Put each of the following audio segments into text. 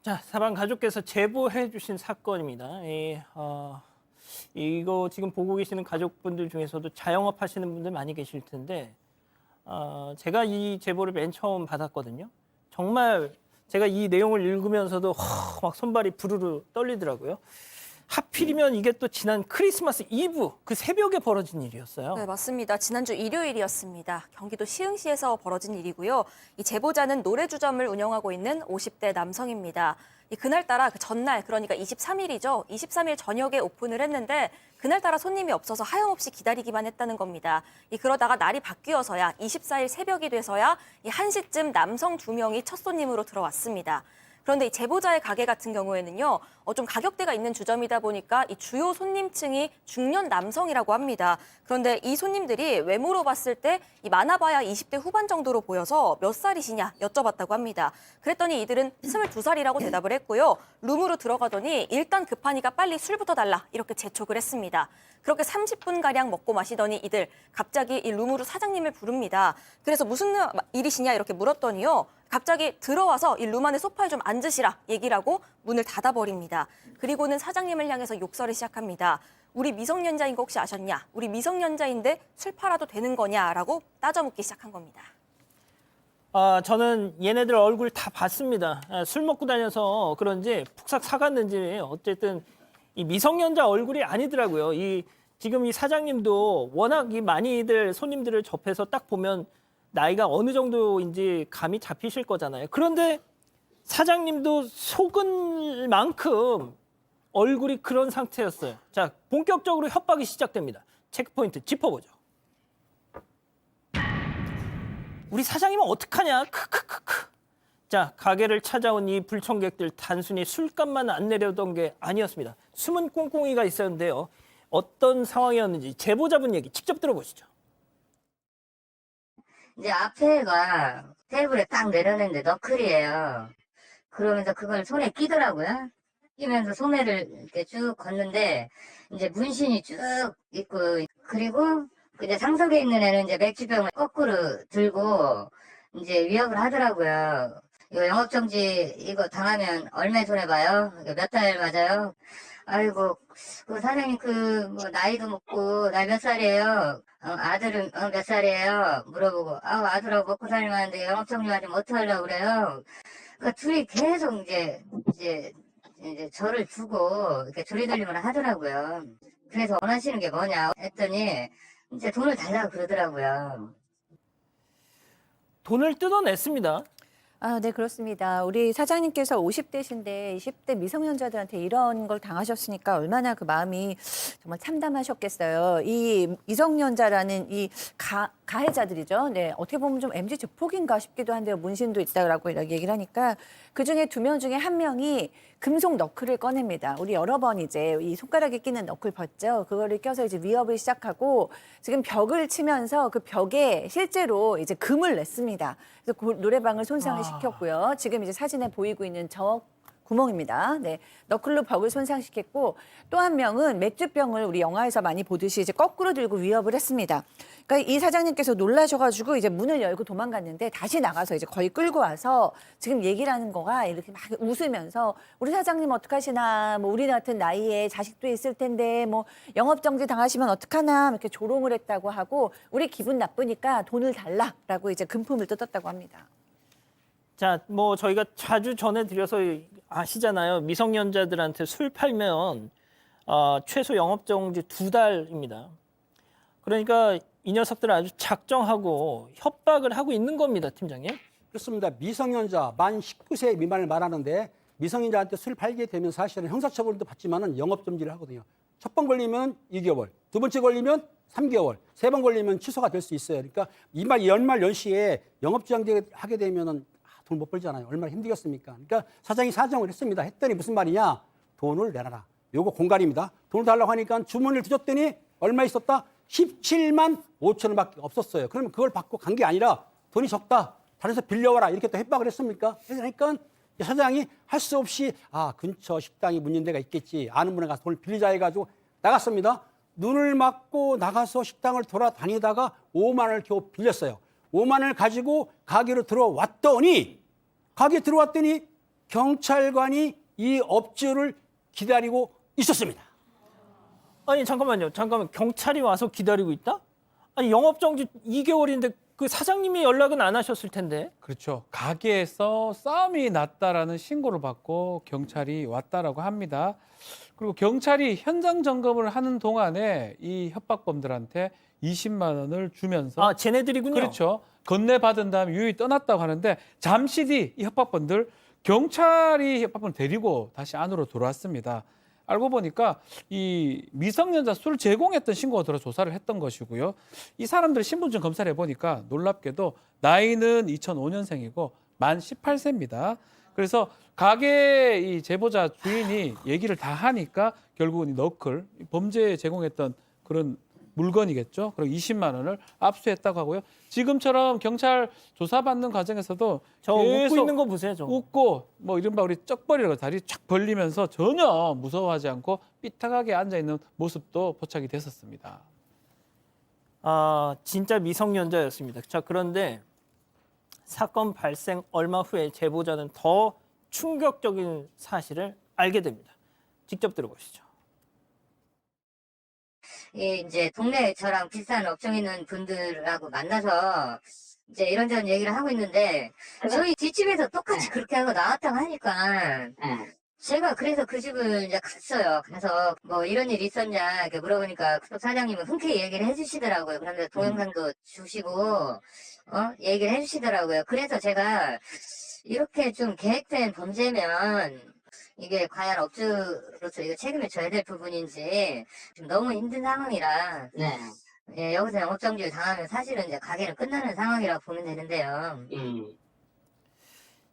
자, 사방 가족께서 제보해 주신 사건입니다. 이거 지금 보고 계시는 가족분들 중에서도 자영업 하시는 분들 많이 계실 텐데 제가 이 제보를 맨 처음 받았거든요. 정말 제가 이 내용을 읽으면서도 막 손발이 부르르 떨리더라고요. 하필이면 이게 또 지난 크리스마스 이브 그 새벽에 벌어진 일이었어요. 네, 맞습니다. 지난주 일요일이었습니다. 경기도 시흥시에서 벌어진 일이고요. 이 제보자는 노래주점을 운영하고 있는 50대 남성입니다. 그날따라 그 전날, 그러니까 23일이죠. 23일 저녁에 오픈을 했는데 그날따라 손님이 없어서 하염없이 기다리기만 했다는 겁니다. 그러다가 날이 바뀌어서야 24일 새벽이 돼서야 1시쯤 남성 2명이 첫 손님으로 들어왔습니다. 그런데 이 제보자의 가게 같은 경우에는요, 좀 가격대가 있는 주점이다 보니까 이 주요 손님층이 중년 남성이라고 합니다. 그런데 이 손님들이 외모로 봤을 때 많아봐야 20대 후반 정도로 보여서 몇 살이시냐 여쭤봤다고 합니다. 그랬더니 이들은 22살이라고 대답을 했고요. 룸으로 들어가더니 일단 급하니까 빨리 술부터 달라 이렇게 재촉을 했습니다. 그렇게 30분가량 먹고 마시더니 이들 갑자기 이 룸으로 사장님을 부릅니다. 그래서 무슨 일이시냐 이렇게 물었더니요. 갑자기 들어와서 이 룸 안에 소파에 좀 앉으시라 얘기를 하고 문을 닫아버립니다. 그리고는 사장님을 향해서 욕설을 시작합니다. 우리 미성년자인 거 혹시 아셨냐? 우리 미성년자인데 술 팔아도 되는 거냐라고 따져묻기 시작한 겁니다. 저는 얘네들 얼굴 다 봤습니다. 술 먹고 다녀서 그런지 푹삭 사갔는지 어쨌든 이 미성년자 얼굴이 아니더라고요. 지금 이 사장님도 워낙 이 많이들 손님들을 접해서 딱 보면 나이가 어느 정도인지 감이 잡히실 거잖아요. 그런데 사장님도 속은 만큼 얼굴이 그런 상태였어요. 자, 본격적으로 협박이 시작됩니다. 체크포인트 짚어보죠. 우리 사장님은 어떡하냐? 크크크크. 자, 가게를 찾아온 이 불청객들 단순히 술값만 안 내려던 게 아니었습니다. 숨은 꽁꽁이가 있었는데요. 어떤 상황이었는지 제보자분 얘기 직접 들어보시죠. 이제 앞에가 테이블에 딱 내려놓는데 너클이에요. 그러면서 그걸 손에 끼더라고요. 끼면서 소매를 이렇게 쭉 걷는데 이제 문신이 쭉 있고, 그리고 이제 상석에 있는 애는 이제 맥주병을 거꾸로 들고 이제 위협을 하더라고요. 이거 영업정지 이거 당하면 얼마 손해 봐요? 몇 달 맞아요? 아이고, 그 사장님 뭐 나이도 묻고 나이 몇 살이에요? 아들은 몇 살이에요? 물어보고 아들하고 먹고 살만한데 영업정지 맞으면 어떡하려고 그래요? 그러니까 둘이 계속 이제 저를 두고 이렇게 조리돌림을 하더라고요. 그래서 원하시는 게 뭐냐 했더니 이제 돈을 달라고 그러더라고요. 돈을 뜯어냈습니다. 네, 그렇습니다. 우리 사장님께서 50대신데 20대 미성년자들한테 이런 걸 당하셨으니까 얼마나 그 마음이 정말 참담하셨겠어요. 이 미성년자라는 이 가해자들이죠. 네, 어떻게 보면 좀 MZ 증폭인가 싶기도 한데요. 문신도 있다라고 이렇게 얘기를 하니까 그중에 2명 중에 1명이 금속 너클을 꺼냅니다. 우리 여러 번 이제 이 손가락에 끼는 너클 벗죠. 그거를 껴서 이제 위협을 시작하고 지금 벽을 치면서 그 벽에 실제로 이제 금을 냈습니다. 그래서 그 노래방을 손상을 시켰고요. 지금 이제 사진에 보이고 있는 저 구멍입니다. 네, 너클로 벽을 손상시켰고 또 한 명은 맥주병을 우리 영화에서 많이 보듯이 이제 거꾸로 들고 위협을 했습니다. 그러니까 이 사장님께서 놀라셔가지고 이제 문을 열고 도망갔는데 다시 나가서 이제 거의 끌고 와서 지금 얘기를 하는 거가 이렇게 막 웃으면서 우리 사장님 어떡하시나, 뭐 우리 같은 나이에 자식도 있을 텐데 뭐 영업정지 당하시면 어떡하나 이렇게 조롱을 했다고 하고 우리 기분 나쁘니까 돈을 달라라고 이제 금품을 뜯었다고 합니다. 자, 뭐 저희가 자주 전해드려서 아시잖아요. 미성년자들한테 술 팔면 최소 영업정지 2달입니다. 그러니까 이 녀석들은 아주 작정하고 협박을 하고 있는 겁니다, 팀장님. 그렇습니다. 미성년자 만 19세 미만을 말하는데 미성년자한테 술 팔게 되면 사실은 형사처벌도 받지만은 영업정지를 하거든요. 첫 번 걸리면 2개월, 두 번째 걸리면 3개월, 세 번 걸리면 취소가 될 수 있어요. 그러니까 연말 연시에 영업정지 하게 되면은 돈 못 벌잖아요. 얼마나 힘들겠습니까? 그러니까 사장이 사정을 했습니다. 했더니 무슨 말이냐? 돈을 내놔라. 요거 공갈입니다. 돈을 달라고 하니까 주문을 드렸더니 얼마 있었다? 17만 5천 원밖에 없었어요. 그러면 그걸 받고 간 게 아니라 돈이 적다. 다른 데서 빌려와라. 이렇게 또 협박을 했습니까? 그러니까 사장이 할 수 없이 근처 식당이 문 연 데가 있겠지. 아는 분에 가서 돈을 빌리자 해가지고 나갔습니다. 눈을 맞고 나가서 식당을 돌아다니다가 5만 원을 겨우 빌렸어요. 5만 원을 가지고 가게로 들어왔더니 경찰관이 이 업주를 기다리고 있었습니다. 아니 잠깐만요. 잠깐만 경찰이 와서 기다리고 있다? 아니 영업 정지 2개월인데 그 사장님이 연락은 안 하셨을 텐데. 그렇죠. 가게에서 싸움이 났다라는 신고를 받고 경찰이 왔다라고 합니다. 그리고 경찰이 현장 점검을 하는 동안에 이 협박범들한테 20만 원을 주면서 아 쟤네들이군요. 그렇죠. 건네받은 다음에 유유히 떠났다고 하는데 잠시 뒤 이 협박범들 경찰이 협박범을 데리고 다시 안으로 들어왔습니다. 알고 보니까 이 미성년자 술 제공했던 신고가 들어 조사를 했던 것이고요. 이 사람들 신분증 검사를 해보니까 놀랍게도 나이는 2005년생이고 만 18세입니다. 그래서 가게 이 제보자 주인이 얘기를 다 하니까 결국은 이 너클 범죄에 제공했던 그런 물건이겠죠. 그리고 20만 원을 압수했다고 하고요. 지금처럼 경찰 조사받는 과정에서도 저 웃고 계속 있는 거 보세요. 저. 웃고 뭐 이른바 우리 쩍벌이라고 다리 쫙 벌리면서 전혀 무서워하지 않고 삐딱하게 앉아 있는 모습도 포착이 됐었습니다. 아 진짜 미성년자였습니다. 자 그런데 사건 발생 얼마 후에 제보자는 더 충격적인 사실을 알게 됩니다. 직접 들어보시죠. 이제 동네에 저랑 비슷한 업종 있는 분들하고 만나서 이제 이런저런 얘기를 하고 있는데 저희 뒷집에서 똑같이 그렇게 하고 나왔다고 하니까 제가 그래서 그 집을 이제 갔어요. 그래서 뭐 이런 일 있었냐 이렇게 물어보니까 그 사장님은 흔쾌히 얘기를 해주시더라고요. 그런데 동영상도 주시고 얘기를 해주시더라고요. 그래서 제가 이렇게 좀 계획된 범죄면 이게 과연 업주로서 이거 책임을 져야 될 부분인지 좀 너무 힘든 상황이라 예, 여기서 영업정지를 당하면 사실은 이제 가게는 끝나는 상황이라고 보면 되는데요.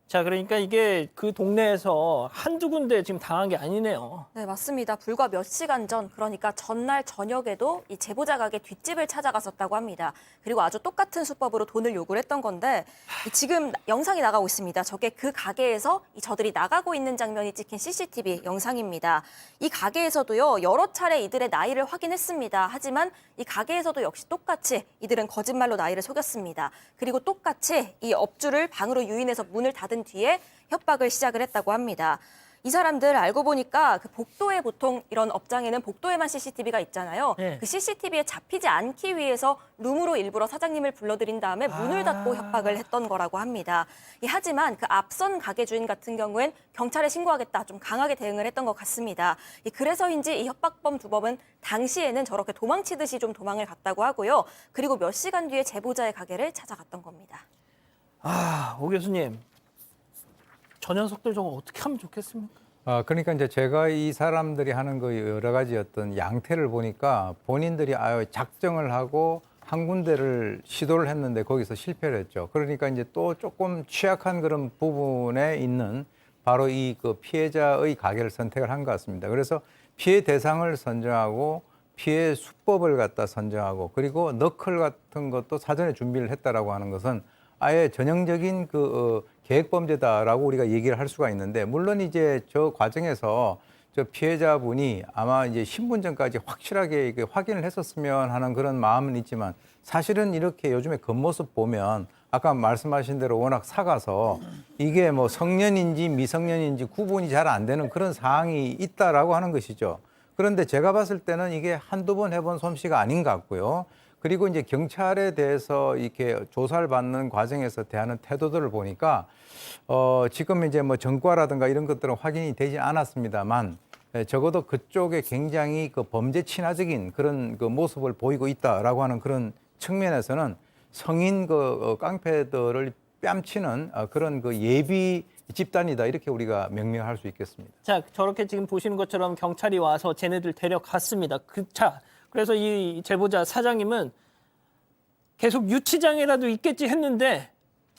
자 그러니까 이게 그 동네에서 한두 군데 지금 당한 게 아니네요. 네, 맞습니다. 불과 몇 시간 전, 그러니까 전날 저녁에도 이 제보자 가게 뒷집을 찾아갔었다고 합니다. 그리고 아주 똑같은 수법으로 돈을 요구를 했던 건데 지금 영상이 나가고 있습니다. 저게 그 가게에서 이 저들이 나가고 있는 장면이 찍힌 CCTV 영상입니다. 이 가게에서도요, 여러 차례 이들의 나이를 확인했습니다. 하지만 이 가게에서도 역시 똑같이 이들은 거짓말로 나이를 속였습니다. 그리고 똑같이 이 업주를 방으로 유인해서 문을 닫은 뒤에 협박을 시작을 했다고 합니다. 이 사람들 알고 보니까 그 복도에 보통 이런 업장에는 복도에만 CCTV가 있잖아요. 네. 그 CCTV에 잡히지 않기 위해서 룸으로 일부러 사장님을 불러들인 다음에 문을 닫고 협박을 했던 거라고 합니다. 하지만 그 앞선 가게 주인 같은 경우엔 경찰에 신고하겠다 좀 강하게 대응을 했던 것 같습니다. 그래서인지 이 협박범 두 범은 당시에는 저렇게 도망치듯이 좀 도망을 갔다고 하고요. 그리고 몇 시간 뒤에 제보자의 가게를 찾아갔던 겁니다. 아, 오 교수님. 저 녀석들 저거 어떻게 하면 좋겠습니까? 그러니까 이제 제가 이 사람들이 하는 그 여러 가지 어떤 양태를 보니까 본인들이 작정을 하고 한 군데를 시도를 했는데 거기서 실패를 했죠. 그러니까 이제 또 조금 취약한 그런 부분에 있는 바로 이 그 피해자의 가게를 선택을 한 것 같습니다. 그래서 피해 대상을 선정하고 피해 수법을 갖다 선정하고 그리고 너클 같은 것도 사전에 준비를 했다라고 하는 것은 아예 전형적인 그 계획범죄다라고 우리가 얘기를 할 수가 있는데 물론 이제 저 과정에서 저 피해자분이 아마 이제 신분증까지 확실하게 확인을 했었으면 하는 그런 마음은 있지만 사실은 이렇게 요즘에 겉모습 보면 아까 말씀하신 대로 워낙 사가서 이게 뭐 성년인지 미성년인지 구분이 잘 안 되는 그런 상황이 있다라고 하는 것이죠. 그런데 제가 봤을 때는 이게 한두 번 해본 솜씨가 아닌 것 같고요. 그리고 이제 경찰에 대해서 이렇게 조사를 받는 과정에서 대하는 태도들을 보니까 지금 이제 뭐 전과라든가 이런 것들은 확인이 되지 않았습니다만 적어도 그쪽에 굉장히 그 범죄 친화적인 그런 그 모습을 보이고 있다라고 하는 그런 측면에서는 성인 그 깡패들을 뺨치는 그런 그 예비 집단이다 이렇게 우리가 명명할 수 있겠습니다. 자, 저렇게 지금 보시는 것처럼 경찰이 와서 쟤네들 데려갔습니다. 그래서 이 제보자 사장님은 계속 유치장에라도 있겠지 했는데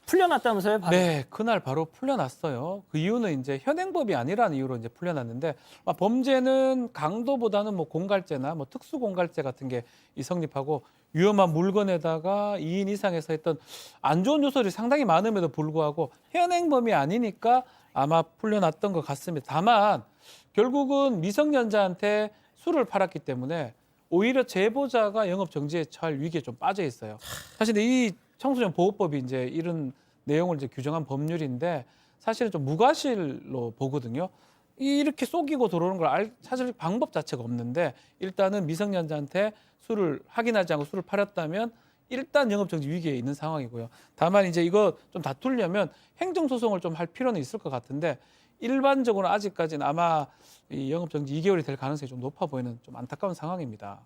풀려났다면서요? 바로. 네, 그날 바로 풀려났어요. 그 이유는 이제 현행법이 아니라는 이유로 이제 풀려났는데 범죄는 강도보다는 뭐 공갈죄나 뭐 특수공갈죄 같은 게 성립하고 위험한 물건에다가 2인 이상에서 했던 안 좋은 요소들이 상당히 많음에도 불구하고 현행범이 아니니까 아마 풀려났던 것 같습니다. 다만 결국은 미성년자한테 술을 팔았기 때문에 오히려 제보자가 영업 정지에 처할 위기에 좀 빠져 있어요. 사실 이 청소년 보호법이 이제 이런 내용을 이제 규정한 법률인데 사실은 좀 무과실로 보거든요. 이렇게 속이고 들어오는 걸 사실 방법 자체가 없는데 일단은 미성년자한테 술을 확인하지 않고 술을 팔았다면 일단 영업정지 위기에 있는 상황이고요. 다만 이제 이거 좀 다투려면 행정소송을 좀 할 필요는 있을 것 같은데 일반적으로 아직까지는 아마 이 영업정지 2개월이 될 가능성이 좀 높아 보이는 좀 안타까운 상황입니다.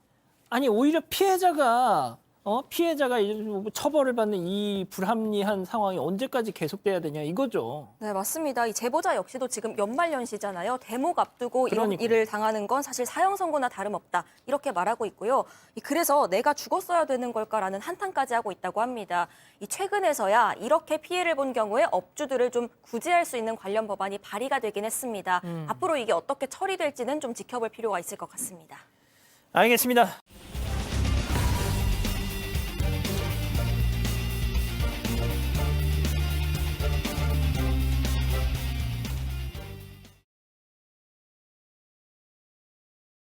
아니 오히려 피해자가 이제 처벌을 받는 이 불합리한 상황이 언제까지 계속돼야 되냐 이거죠. 네, 맞습니다. 이 제보자 역시도 지금 연말연시잖아요. 대목 앞두고 이런 그러니까요. 일을 당하는 건 사실 사형 선고나 다름없다. 이렇게 말하고 있고요. 그래서 내가 죽었어야 되는 걸까라는 한탄까지 하고 있다고 합니다. 이 최근에서야 이렇게 피해를 본 경우에 업주들을 좀 구제할 수 있는 관련 법안이 발의가 되긴 했습니다. 앞으로 이게 어떻게 처리될지는 좀 지켜볼 필요가 있을 것 같습니다. 알겠습니다.